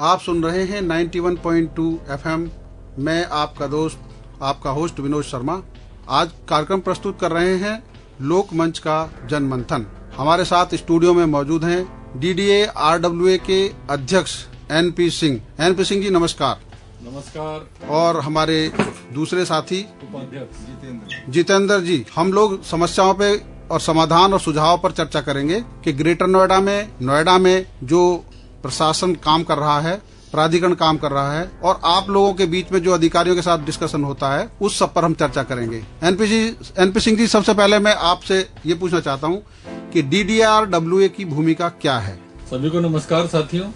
आप सुन रहे हैं 91.2 FM। मैं आपका दोस्त, आपका होस्ट विनोद शर्मा। आज कार्यक्रम प्रस्तुत कर रहे हैं लोक मंच का जन मंथन। हमारे साथ स्टूडियो में मौजूद हैं DDA RWA के अध्यक्ष NP सिंह। NP सिंह जी नमस्कार। नमस्कार। और हमारे दूसरे साथी उपाध्यक्ष जितेंद्र जी। हम लोग समस्याओं पे और समाधान और सुझाव पर चर्चा करेंगे कि ग्रेटर नोएडा में जो प्रशासन काम कर रहा है, प्राधिकरण काम कर रहा है, और आप लोगों के बीच में जो अधिकारियों के साथ डिस्कशन होता है, उस सब पर हम चर्चा करेंगे। NP सिंह जी, सबसे पहले मैं आपसे ये पूछना चाहता हूँ कि DDRWA की भूमिका क्या है? सभी को नमस्कार साथियों।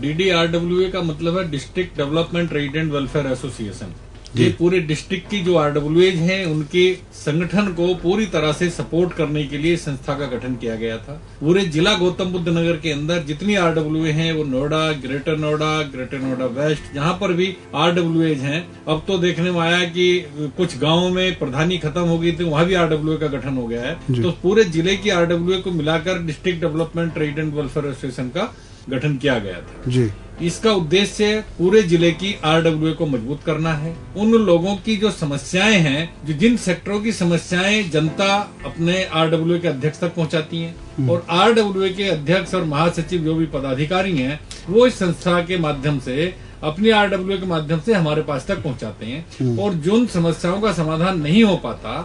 DDRWA का मतलब है district development resident welfare association. ये पूरे डिस्ट्रिक्ट की जो RWAs हैं उनके संगठन को पूरी तरह से सपोर्ट करने के लिए संस्था का गठन किया गया था। पूरे जिला गौतम बुद्ध नगर के अंदर जितनी RWA हैं, वो नोएडा, ग्रेटर नोएडा वेस्ट, जहाँ पर भी RWAs हैं, अब तो देखने में आया कि कुछ गाँवों में प्रधानी खत्म हो गई थी, वहाँ भी RWA का गठन हो गया है। तो पूरे जिले की RWA को मिलाकर district development resident welfare association का गठन किया गया था जी। इसका उद्देश्य पूरे जिले की RWA को मजबूत करना है। उन लोगों की जो समस्याएं हैं, जो जिन सेक्टरों की समस्याएं जनता अपने RWA के अध्यक्ष तक पहुंचाती हैं, और RWA के अध्यक्ष और महासचिव जो भी पदाधिकारी हैं, वो इस संस्था के माध्यम से, अपनी RWA के माध्यम से हमारे पास तक पहुंचाते हैं। और जिन समस्याओं का समाधान नहीं हो पाता,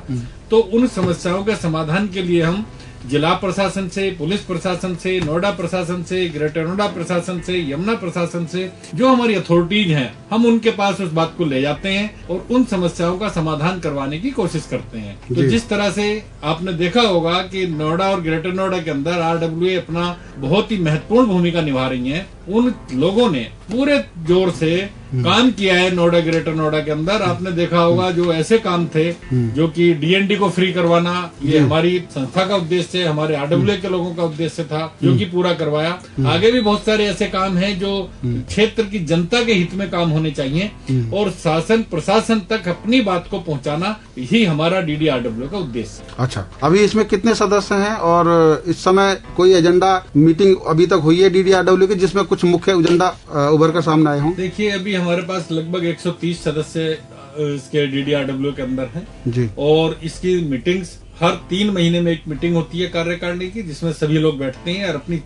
तो उन समस्याओं के समाधान के लिए हम जिला प्रशासन से, पुलिस प्रशासन से, नोएडा प्रशासन से, ग्रेटर नोएडा प्रशासन से, यमुना प्रशासन से, जो हमारी अथॉरिटीज हैं, हम उनके पास उस बात को ले जाते हैं और उन समस्याओं का समाधान करवाने की कोशिश करते हैं। तो जिस तरह से आपने देखा होगा कि नोएडा और ग्रेटर नोएडा के अंदर RWA अपना बहुत ही महत्वपूर्ण भूमिका निभा रही है। उन लोगों ने पूरे जोर से काम किया है नोएडा, ग्रेटर नोएडा के अंदर। आपने देखा होगा जो ऐसे काम थे, जो कि DND को फ्री करवाना, ये हमारी संस्था का उद्देश्य है, हमारे RWA के लोगों का उद्देश्य था, जो कि पूरा करवाया। आगे भी बहुत सारे ऐसे काम हैं जो क्षेत्र की जनता के हित में काम होने चाहिए, और शासन प्रशासन तक अपनी बात को पहुंचाना ही हमारा DDRWA का उद्देश्य। अच्छा, अभी इसमें कितने सदस्य हैं और इस समय कोई एजेंडा मीटिंग अभी तक हुई है DDRWA की जिसमें कुछ मुख्य एजेंडा उभर कर सामने आए हों? देखिए, अभी हमारे पास लगभग 130 सदस्य इसके DDRWA के अंदर हैं जी। और इसकी मीटिंग्स हर 3 महीने में एक मीटिंग होती है कार्यकारिणी की, जिसमें सभी लोग बैठते हैं और अपनी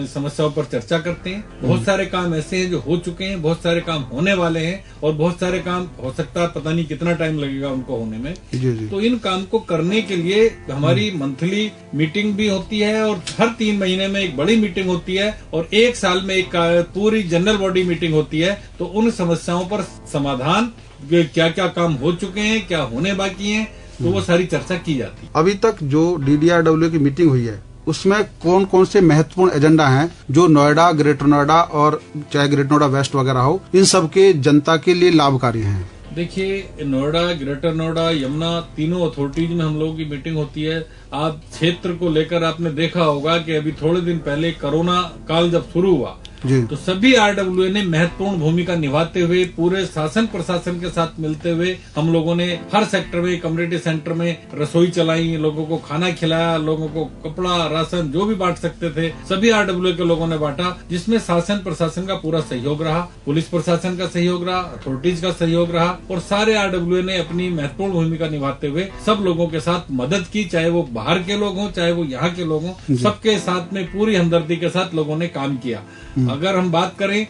समस्याओं पर चर्चा करते हैं। बहुत सारे काम ऐसे हैं जो हो चुके हैं, बहुत सारे काम होने वाले हैं, और बहुत सारे काम हो सकता है पता नहीं कितना टाइम लगेगा उनको होने में जी। तो इन काम को करने के लिए हमारी मंथली मीटिंग भी होती है, और हर 3 महीने में एक बड़ी मीटिंग होती है, और 1 साल में एक पूरी जनरल बॉडी मीटिंग होती है। तो उन समस्याओं पर समाधान, क्या क्या काम हो चुके हैं, क्या होने बाकी हैं, तो वो सारी चर्चा की जाती है। अभी तक जो DDRWA की मीटिंग हुई है, उसमें कौन कौन से महत्वपूर्ण एजेंडा हैं जो नोएडा, ग्रेटर नोएडा और चाहे ग्रेटर नोएडा वेस्ट वगैरह हो, इन सब के जनता के लिए लाभकारी हैं? देखिए, नोएडा, ग्रेटर नोएडा, यमुना, तीनों अथॉरिटीज में हम लोगों की मीटिंग होती है। आप क्षेत्र को लेकर आपने देखा होगा कि अभी थोड़े दिन पहले कोरोना काल जब शुरू हुआ, तो सभी RWA ने महत्वपूर्ण भूमिका निभाते हुए, पूरे शासन प्रशासन के साथ मिलते हुए, हम लोगों ने हर सेक्टर में, कम्युनिटी सेंटर में रसोई चलाई, लोगों को खाना खिलाया, लोगों को कपड़ा, राशन जो भी बांट सकते थे सभी RWA के लोगों ने बांटा, जिसमें शासन प्रशासन का पूरा सहयोग रहा, पुलिस प्रशासन का सहयोग रहा, अथॉरिटीज का सहयोग रहा, और सारे RWA ने अपनी महत्वपूर्ण भूमिका निभाते हुए सब लोगों के साथ मदद की, चाहे वो बाहर के लोग हों, चाहे वो यहाँ के लोग हों, सबके साथ में पूरी हमदर्दी के साथ लोगों ने काम किया। अगर हम बात करें,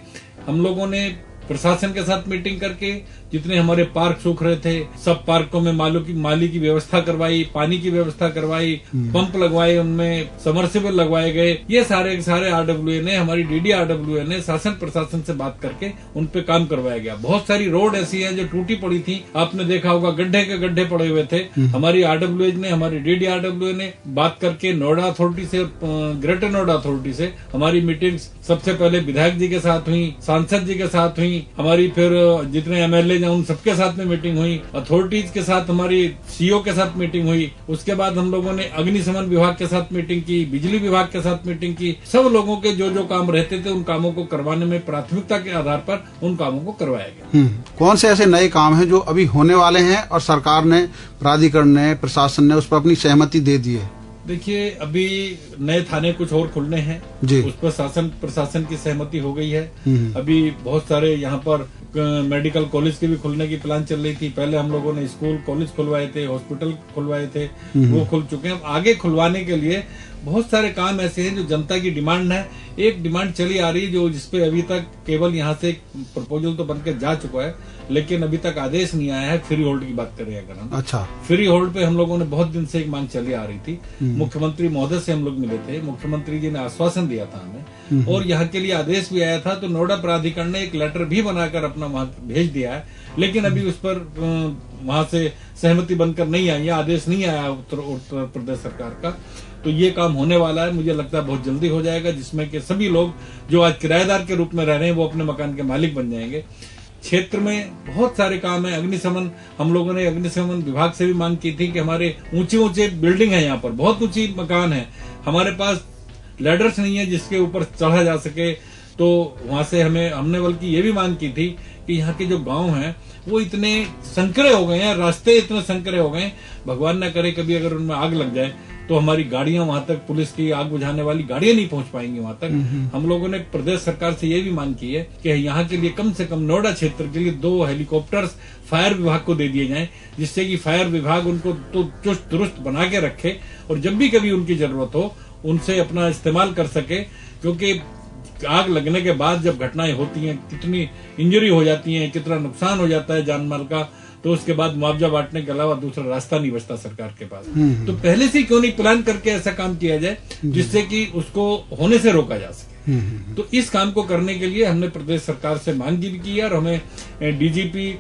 हम लोगों ने प्रशासन के साथ मीटिंग करके जितने हमारे पार्क सूख रहे थे, सब पार्कों में माली की व्यवस्था करवाई, पानी की व्यवस्था करवाई, पंप लगवाए, उनमें समरसेबल लगवाए गए। ये सारे RWA ने, हमारी DDRWA ने शासन प्रशासन से बात करके उन पे काम करवाया गया। बहुत सारी रोड ऐसी हैं जो टूटी पड़ी थी, आपने देखा होगा गड्ढे के गड्ढे पड़े हुए थे। हमारी RWA ने, हमारी DDRWA ने बात करके नोएडा अथॉरिटी से और ग्रेटर नोएडा अथॉरिटी से हमारी मीटिंग सबसे पहले विधायक जी के साथ हुई, सांसद जी के साथ हुई, हमारी फिर जितने MLA उन सबके साथ में मीटिंग हुई, अथॉरिटीज के साथ हमारी CO के साथ मीटिंग हुई। उसके बाद हम लोगों ने अग्निशमन विभाग के साथ मीटिंग की, बिजली विभाग के साथ मीटिंग की। सब लोगों के जो जो काम रहते थे उन कामों को करवाने में प्राथमिकता के आधार पर उन कामों को करवाया गया। कौन से ऐसे नए काम हैं जो अभी होने वाले हैं और सरकार ने, प्राधिकरण ने, प्रशासन ने उस पर अपनी सहमति दे दी है? देखिए, अभी नए थाने कुछ और खुलने हैं जी। उस पर प्रशासन की सहमति हो गई है। अभी बहुत सारे यहाँ पर मेडिकल कॉलेज के भी खुलने की प्लान चल रही थी। पहले हम लोगों ने स्कूल कॉलेज खुलवाए थे, हॉस्पिटल खुलवाए थे, वो खुल चुके हैं। अब आगे खुलवाने के लिए बहुत सारे काम ऐसे हैं जो जनता की डिमांड है। एक डिमांड चली आ रही है जो जिसपे अभी तक केवल यहाँ से प्रपोजल तो बनकर जा चुका है, लेकिन अभी तक आदेश नहीं आया है। फ्री होल्ड की बात करें अगर हम, अच्छा, फ्री होल्ड पे हम लोगों ने बहुत दिन से एक मांग चली आ रही थी। मुख्यमंत्री महोदय से हम लोग मिले थे, मुख्यमंत्री जी ने आश्वासन दिया था हमें, और यहाँ के लिए आदेश भी आया था। तो नोएडा प्राधिकरण ने एक लेटर भी बनाकर अपना वहां भेज दिया है, लेकिन अभी उस पर वहां से सहमति बनकर नहीं आई है, आदेश नहीं आया उत्तर प्रदेश सरकार का। तो ये काम होने वाला है, मुझे लगता है बहुत जल्दी हो जाएगा, जिसमें कि सभी लोग जो आज किराएदार के रूप में रह रहे हैं वो अपने मकान के मालिक बन जाएंगे। क्षेत्र में बहुत सारे काम है। अग्निशमन, हम लोगों ने अग्निशमन विभाग से भी मांग की थी कि हमारे ऊंचे ऊंचे बिल्डिंग है, यहाँ पर बहुत ऊंची मकान है, हमारे पास लैडर्स नहीं है जिसके ऊपर चढ़ा जा सके। तो वहां से हमने बल्कि ये भी मांग की थी कि यहाँ के जो गांव हैं वो इतने संकरे हो गए हैं, रास्ते इतने संकरे हो गए हैं, भगवान ना करे कभी अगर उनमें आग लग जाए तो हमारी गाड़ियां वहां तक, पुलिस की आग बुझाने वाली गाड़ियां नहीं पहुंच पाएंगी वहां तक। हम लोगों ने प्रदेश सरकार से ये भी मांग की है कि यहाँ के लिए कम से कम नोएडा क्षेत्र के लिए 2 हेलीकॉप्टर्स फायर विभाग को दे दिए जाएं, जिससे कि फायर विभाग उनको तो चुस्त दुरुस्त बना के रखे और जब भी कभी उनकी जरूरत हो उनसे अपना इस्तेमाल कर सके। क्योंकि आग लगने के बाद जब घटनाएं होती हैं, कितनी इंजरी हो जाती है, कितना नुकसान हो जाता है जान माल का, तो उसके बाद मुआवजा बांटने के अलावा दूसरा रास्ता नहीं बचता सरकार के पास। तो पहले से क्यों नहीं प्लान करके ऐसा काम किया जाए जिससे कि उसको होने से रोका जा सके। तो इस काम को करने के लिए हमने प्रदेश सरकार से मांग भी की है और हमें डीजीपी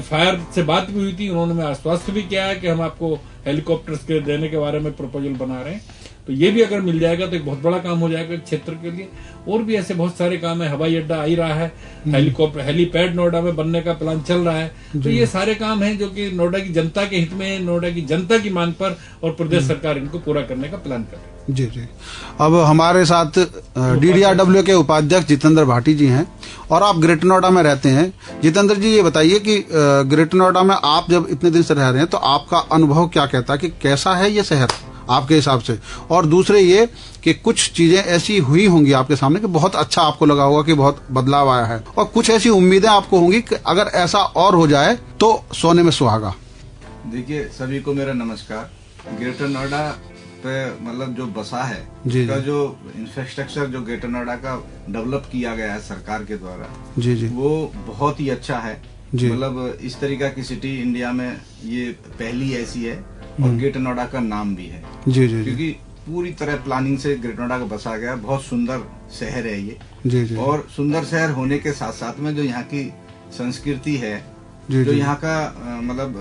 फायर से बात भी हुई थी। उन्होंने हमें आश्वस्त भी किया है कि हम आपको हेलीकॉप्टर्स के देने के बारे में प्रपोजल बना रहे हैं। तो ये भी अगर मिल जाएगा तो एक बहुत बड़ा काम हो जाएगा क्षेत्र के लिए। और भी ऐसे बहुत सारे काम है, हवाई अड्डा आ ही रहा है, हेलीपैड नोएडा में बनने का प्लान चल रहा है। तो ये सारे काम हैं जो कि नोएडा की जनता के हित में, नोएडा की जनता की मांग पर, और प्रदेश सरकार इनको पूरा करने का प्लान कर रही है। जी जी। अब हमारे साथ DDRW के उपाध्यक्ष जितेंद्र भाटी जी हैं और आप ग्रेटर नोएडा में रहते हैं। जितेंद्र जी, ये बताइए कि ग्रेटर नोएडा में आप जब इतने दिन से रह रहे हैं तो आपका अनुभव क्या कहता है कि कैसा है ये शहर आपके हिसाब से? और दूसरे ये कि कुछ चीजें ऐसी हुई होंगी आपके सामने कि बहुत अच्छा आपको लगा होगा कि बहुत बदलाव आया है, और कुछ ऐसी उम्मीदें आपको होंगी कि अगर ऐसा और हो जाए तो सोने में सुहागा। देखिए, सभी को मेरा नमस्कार। ग्रेटर नोएडा पे मतलब जो बसा है उसका जो इंफ्रास्ट्रक्चर जो ग्रेटर नोएडा का डेवलप किया गया है सरकार के द्वारा, जी जी, वो बहुत ही अच्छा है। मतलब इस तरीका की सिटी इंडिया में ये पहली ऐसी है, और ग्रेटर नोएडा का नाम भी है। जी जी, क्योंकि पूरी तरह प्लानिंग से ग्रेटर नोएडा का बसा गया। बहुत सुंदर शहर है ये। जी जी। और सुंदर शहर होने के साथ साथ में जो यहाँ की संस्कृति है, जो यहाँ का मतलब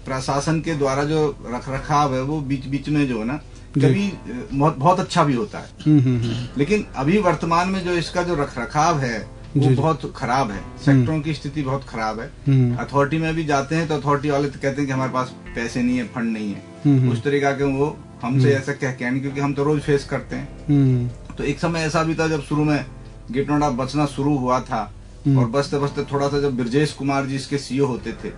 प्रशासन के द्वारा जो रखरखाव है, वो बीच बीच में जो है ना कभी बहुत अच्छा भी होता है। लेकिन अभी वर्तमान में जो इसका जो रखरखाव है वो बहुत खराब है। सेक्टरों की स्थिति बहुत खराब है। अथॉरिटी में भी जाते हैं तो अथॉरिटी वाले तो कहते हैं कि हमारे पास पैसे नहीं है, फंड नहीं है। उस तरीका के वो हमसे ऐसा कहते हैं, क्योंकि हम तो रोज फेस करते हैं। तो एक समय ऐसा भी था जब शुरू में ग्रेटर नोएडा बचना शुरू हुआ था, और बचते बचते थोड़ा सा जब ब्रजेश कुमार जी इसके सीईओ होते थे,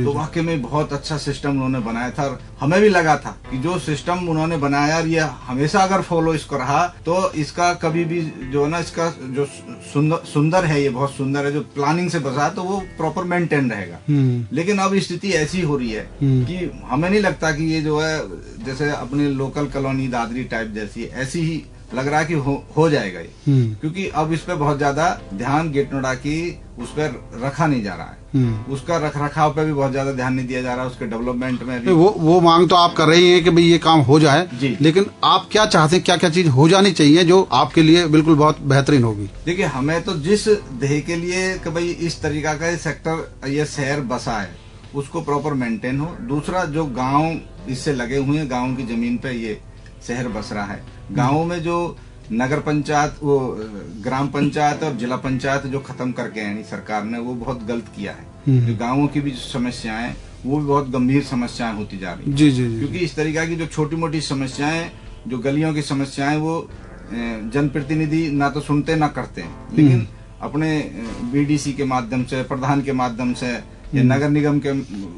तो वाकई में बहुत अच्छा सिस्टम उन्होंने बनाया था। और हमें भी लगा था कि जो सिस्टम उन्होंने बनाया, ये हमेशा अगर फॉलो इसको रहा तो इसका कभी भी जो है ना, इसका जो सुंदर है, ये बहुत सुंदर है, जो प्लानिंग से बसा तो वो प्रॉपर मेंटेन रहेगा। लेकिन अब स्थिति ऐसी हो रही है कि हमें नहीं लगता कि ये जो है जैसे अपने लोकल कॉलोनी दादरी टाइप जैसी ऐसी ही लग रहा है कि हो जाएगा ये। क्योंकि अब इस पे बहुत ज्यादा ध्यान ग्रेटर नोएडा की उस पर रखा नहीं जा रहा है। उसका रखरखाव पे भी बहुत ज्यादा ध्यान नहीं दिया जा रहा है। उसके डेवलपमेंट में भी वो मांग तो आप कर रही हैं कि भाई ये काम हो जाए, लेकिन आप क्या चाहते हैं, क्या क्या चीज हो जानी चाहिए जो आपके लिए बिल्कुल बहुत बेहतरीन होगी? देखिए, हमें तो जिस ध्येय के लिए कि भाई इस तरीका का सेक्टर, ये शहर बसा है, उसको प्रॉपर मेंटेन हो। दूसरा, जो गाँव इससे लगे हुए हैं, गाँव की जमीन पे ये शहर बस रहा है। गाँव में जो नगर पंचायत, वो ग्राम पंचायत और जिला पंचायत जो खत्म करके यानी सरकार ने, वो बहुत गलत किया है। जो गाँवों की भी समस्याएं, वो भी बहुत गंभीर समस्याएं होती जा रही हैं। क्योंकि इस तरीका की जो छोटी मोटी समस्याएं, जो गलियों की समस्याएं, वो जनप्रतिनिधि ना तो सुनते ना करते हैं। लेकिन अपने BDC के माध्यम से, प्रधान के माध्यम से, या नगर निगम के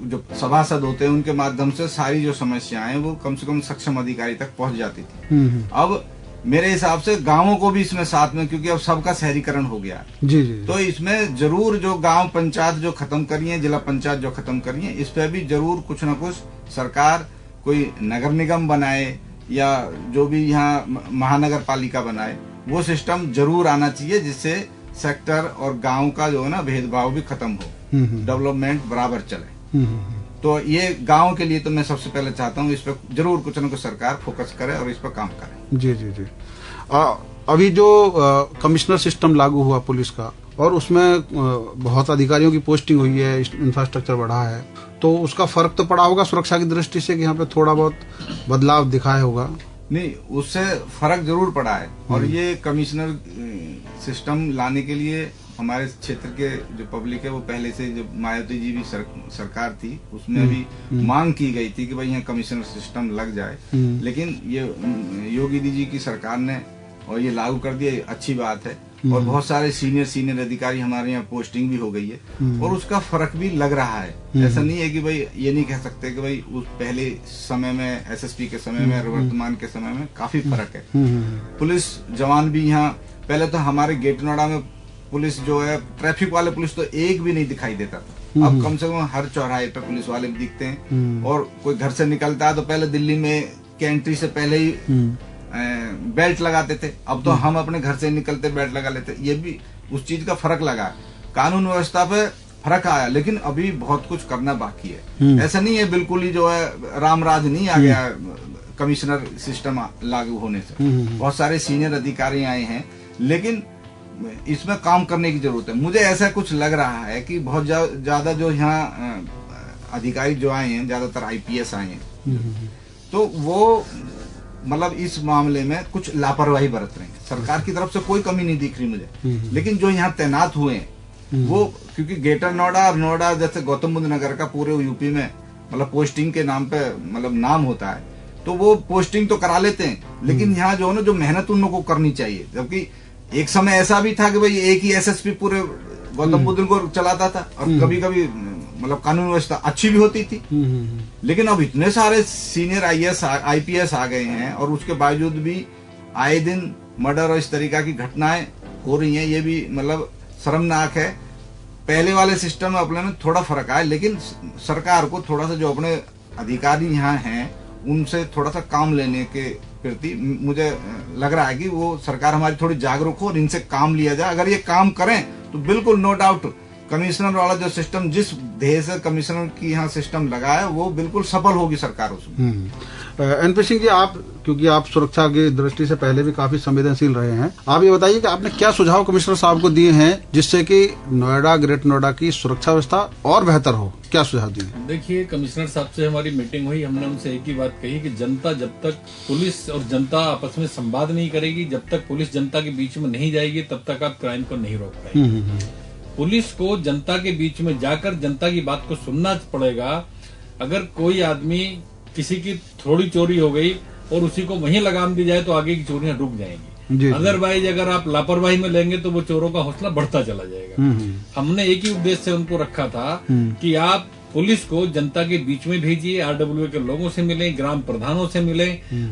जो सभासद होते हैं उनके माध्यम से सारी जो समस्याएं वो कम से कम सक्षम अधिकारी तक पहुंच जाती थी। अब मेरे हिसाब से गांवों को भी इसमें साथ में, क्योंकि अब सबका शहरीकरण हो गया जी जी, तो इसमें जरूर जो गांव पंचायत जो खत्म करी है, जिला पंचायत जो खत्म करी है, इस पे भी जरूर कुछ न कुछ सरकार कोई नगर निगम बनाए या जो भी यहाँ महानगर पालिका बनाए, वो सिस्टम जरूर आना चाहिए जिससे सेक्टर और गांव का जो है ना भेदभाव भी खत्म हो, डेवलपमेंट बराबर चले। तो ये गांव के लिए तो मैं सबसे पहले चाहता हूँ इस पर जरूर कुछ न कुछ सरकार फोकस करे और इस पर काम करे। जी जी जी। अभी जो कमिश्नर सिस्टम लागू हुआ पुलिस का और उसमें बहुत अधिकारियों की पोस्टिंग हुई है, इंफ्रास्ट्रक्चर बढ़ा है, तो उसका फर्क तो पड़ा होगा सुरक्षा की दृष्टि से कि यहाँ पे थोड़ा बहुत बदलाव दिखाया होगा? नहीं, उससे फर्क जरूर पड़ा है। और ये कमिश्नर सिस्टम लाने के लिए हमारे क्षेत्र के जो पब्लिक है वो पहले से जो मायावती जी भी सरकार थी उसमें भी मांग की गई थी कि भाई यहाँ कमिश्नर सिस्टम लग जाए, लेकिन ये योगी जी की सरकार ने और ये लागू कर दिया, अच्छी बात है। और बहुत सारे सीनियर अधिकारी हमारे यहाँ पोस्टिंग भी हो गई है और उसका फर्क भी लग रहा है। ऐसा नहीं है कि भाई ये नहीं कह सकते कि भाई उस पहले समय में एसएसपी के समय में और वर्तमान के समय में काफी फर्क है। पुलिस जवान भी यहाँ, पहले तो हमारे गेट नोएडा में पुलिस जो है, ट्रैफिक वाले पुलिस तो एक भी नहीं दिखाई देता था। अब कम से कम हर चौराहे पे पुलिस वाले भी दिखते हैं। और कोई घर से निकलता है तो पहले दिल्ली में के एंट्री से पहले ही बेल्ट लगाते थे, अब तो हम अपने घर से निकलते बेल्ट लगा लेते। ये भी उस चीज का फर्क लगा। कानून व्यवस्था पे फर्क आया, लेकिन अभी बहुत कुछ करना बाकी है। ऐसा नहीं है बिल्कुल ही जो है राम राज नहीं आ गया कमिश्नर सिस्टम लागू होने से। बहुत सारे सीनियर अधिकारी आए हैं, लेकिन इसमें काम करने की जरूरत है। मुझे ऐसा कुछ लग रहा है कि बहुत ज्यादा जो यहाँ अधिकारी जो आए हैं, ज्यादातर आईपीएस आए हैं, तो वो मतलब इस मामले में कुछ लापरवाही बरत रहे हैं। सरकार की तरफ से कोई कमी नहीं दिख रही मुझे, लेकिन जो यहाँ तैनात हुए हैं वो, क्योंकि ग्रेटर नोएडा और नोएडा जैसे गौतम बुद्ध नगर का पूरे यूपी में मतलब पोस्टिंग के नाम पे मतलब नाम होता है, तो वो पोस्टिंग तो करा लेते हैं, लेकिन यहाँ जो है ना, जो मेहनत उन लोगों को करनी चाहिए। जबकि एक समय ऐसा भी था कि भाई एक ही एसएसपी पूरे गौतम बुद्ध को चलाता था और कभी कभी मतलब कानून व्यवस्था अच्छी भी होती थी। लेकिन अब इतने सारे सीनियर आईपीएस आ गए हैं और उसके बावजूद भी आए दिन मर्डर और इस तरीका की घटनाएं हो रही हैं। ये भी मतलब शर्मनाक है। पहले वाले सिस्टम में अपने में थोड़ा फर्क आया, लेकिन सरकार को थोड़ा सा जो अपने अधिकारी यहाँ हैं उनसे थोड़ा सा काम लेने के प्रति मुझे लग रहा है कि वो सरकार हमारी थोड़ी जागरूक हो और इनसे काम लिया जाए। अगर ये काम करें तो बिल्कुल नो डाउट कमिश्नर वाला जो सिस्टम, जिस ध्येय से कमिश्नर की यहाँ सिस्टम लगा है, वो बिल्कुल सफल होगी सरकार उसमें। एनपी सिंह जी, आप क्योंकि आप सुरक्षा की दृष्टि से पहले भी काफी संवेदनशील रहे हैं, आप ये बताइए कि आपने क्या सुझाव कमिश्नर साहब को दिए हैं जिससे कि नोएडा, ग्रेटर नोएडा की सुरक्षा व्यवस्था और बेहतर हो? क्या सुझाव दिए? देखिए, कमिश्नर साहब से हमारी मीटिंग हुई, हमने उनसे एक ही बात कही कि जनता, जब तक पुलिस और जनता आपस में संवाद नहीं करेगी, जब तक पुलिस जनता के बीच में नहीं जाएगी, तब तक आप क्राइम को नहीं रोक पाएंगे। पुलिस को जनता के बीच में जाकर जनता की बात को सुनना पड़ेगा। अगर कोई आदमी, किसी की थोड़ी चोरी हो गई और उसी को वहीं लगाम दी जाए तो आगे की चोरियां रुक जाएंगी। अदरवाइज अगर आप लापरवाही में लेंगे तो वो चोरों का हौसला बढ़ता चला जाएगा। हमने एक ही उद्देश्य से उनको रखा था कि आप पुलिस को जनता के बीच में भेजिए, आरडब्ल्यूए के लोगों से मिले, ग्राम प्रधानों से मिले,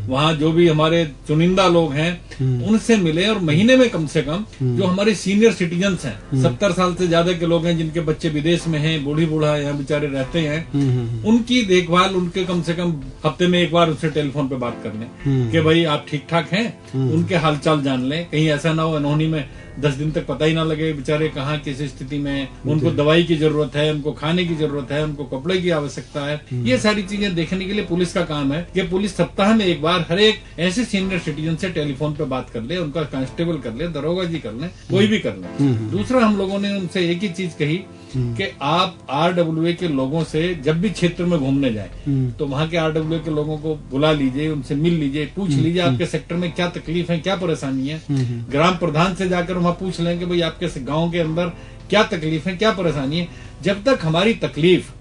वहाँ जो भी हमारे चुनिंदा लोग हैं उनसे मिले, और महीने में कम से कम जो हमारे सीनियर सिटीजन्स हैं, 70 साल से ज्यादा के लोग हैं जिनके बच्चे विदेश में हैं, बूढ़ी बूढ़ा यहाँ बेचारे रहते हैं, उनकी देखभाल, उनके कम से कम हफ्ते में एक बार उनसे टेलीफोन पे बात कर लें कि भाई आप ठीक ठाक हैं, उनके हालचाल जान लें। कहीं ऐसा ना हो अनहोनी में 10 दिन तक पता ही ना लगे बेचारे कहाँ किस स्थिति में, उनको दवाई की जरूरत है, उनको खाने की जरूरत है, उनको कपड़े की आवश्यकता है। ये सारी चीजें देखने के लिए पुलिस का काम है कि पुलिस सप्ताह में एक बार हर एक ऐसे सीनियर सिटीजन से टेलीफोन पे बात कर ले, उनका कांस्टेबल कर ले, दरोगा जी कर ले, कोई भी कर ले। दूसरा, हम लोगों ने उनसे एक ही चीज कही कि आप आरडब्ल्यूए के लोगों से जब भी क्षेत्र में घूमने जाएं तो वहाँ के आरडब्ल्यूए के लोगों को बुला लीजिए, उनसे मिल लीजिए, पूछ लीजिए आपके सेक्टर में क्या तकलीफ है, क्या परेशानी है। ग्राम प्रधान से जाकर वहाँ पूछ लें कि भाई आपके गांव के अंदर क्या तकलीफ है, क्या परेशानी है। जब तक हमारी तकलीफ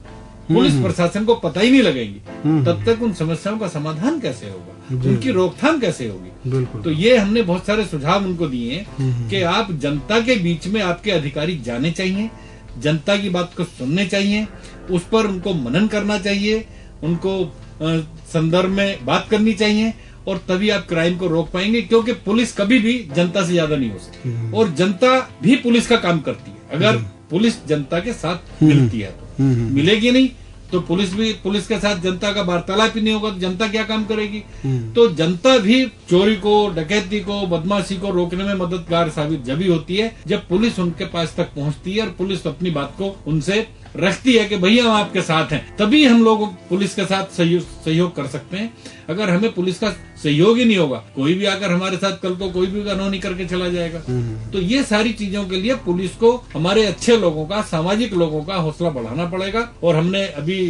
पुलिस प्रशासन को पता ही नहीं लगेगी, तब तक उन समस्याओं का समाधान कैसे होगा, उनकी रोकथाम कैसे होगी। तो ये हमने बहुत सारे सुझाव उनको दिए कि आप जनता के बीच में आपके अधिकारी जाने चाहिए, जनता की बात को सुनने चाहिए, उस पर उनको मनन करना चाहिए, उनको संदर्भ में बात करनी चाहिए, और तभी आप क्राइम को रोक पाएंगे। क्योंकि पुलिस कभी भी जनता से ज्यादा नहीं हो सकती, और जनता भी पुलिस का काम करती है। अगर पुलिस जनता के साथ मिलती है तो मिलेगी नहीं तो पुलिस के साथ जनता का वार्तालाप ही नहीं होगा तो जनता क्या काम करेगी। तो जनता भी चोरी को, डकैती को, बदमाशी को रोकने में मददगार साबित जब ही होती है जब पुलिस उनके पास तक पहुंचती है और पुलिस अपनी बात को उनसे रखती है कि भैया हम आपके साथ हैं। तभी हम लोग पुलिस के साथ सहयोग कर सकते हैं। अगर हमें पुलिस का सहयोग ही नहीं होगा, कोई भी आकर हमारे साथ कल को कोई भी कानूनी करके चला जाएगा। तो ये सारी चीजों के लिए पुलिस को हमारे अच्छे लोगों का, सामाजिक लोगों का हौसला बढ़ाना पड़ेगा। और हमने अभी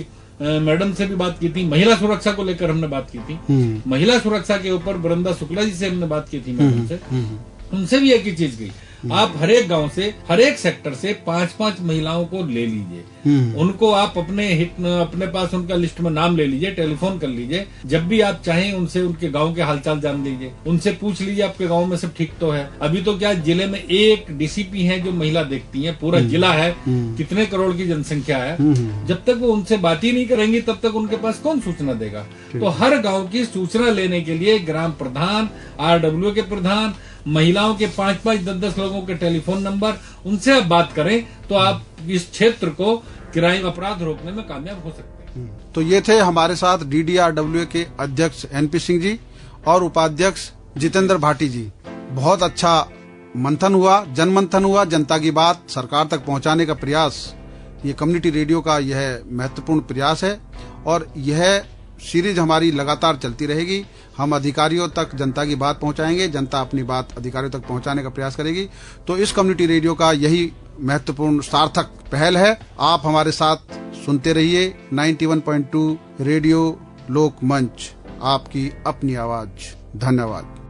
मैडम से भी बात की थी, महिला सुरक्षा को लेकर हमने बात की थी। महिला सुरक्षा के ऊपर वृंदा शुक्ला जी से हमने बात की थी मैडम से, उनसे भी एक ही चीज गई, आप हर एक गांव से, हर एक सेक्टर से 5-5 महिलाओं को ले लीजिए, उनको आप अपने पास उनका लिस्ट में नाम ले लीजिए, टेलीफोन कर लीजिए, जब भी आप चाहें उनसे उनके गांव के हालचाल जान लीजिए, उनसे पूछ लीजिए आपके गांव में सब ठीक तो है। अभी तो क्या जिले में एक डीसीपी है जो महिला देखती है, पूरा जिला है, कितने करोड़ की जनसंख्या है, जब तक वो उनसे बात ही नहीं करेंगी तब तक उनके पास कौन सूचना देगा। तो हर गाँव की सूचना लेने के लिए ग्राम प्रधान, RWA के प्रधान, महिलाओं के 5-5, 10-10 लोगों के टेलीफोन नंबर, उनसे आप बात करें तो आप इस क्षेत्र को क्राइम अपराध रोकने में कामयाब हो सकते हैं। तो ये थे हमारे साथ DDRWA के अध्यक्ष NP सिंह जी और उपाध्यक्ष जितेंद्र भाटी जी। बहुत अच्छा मंथन हुआ, जनमंथन हुआ, जनता की बात सरकार तक पहुंचाने का प्रयास, ये कम्युनिटी रेडियो का यह महत्वपूर्ण प्रयास है और यह सीरीज हमारी लगातार चलती रहेगी। हम अधिकारियों तक जनता की बात पहुंचाएंगे, जनता अपनी बात अधिकारियों तक पहुंचाने का प्रयास करेगी। तो इस कम्युनिटी रेडियो का यही महत्वपूर्ण सार्थक पहल है। आप हमारे साथ सुनते रहिए 91.2 रेडियो लोक मंच, आपकी अपनी आवाज। धन्यवाद।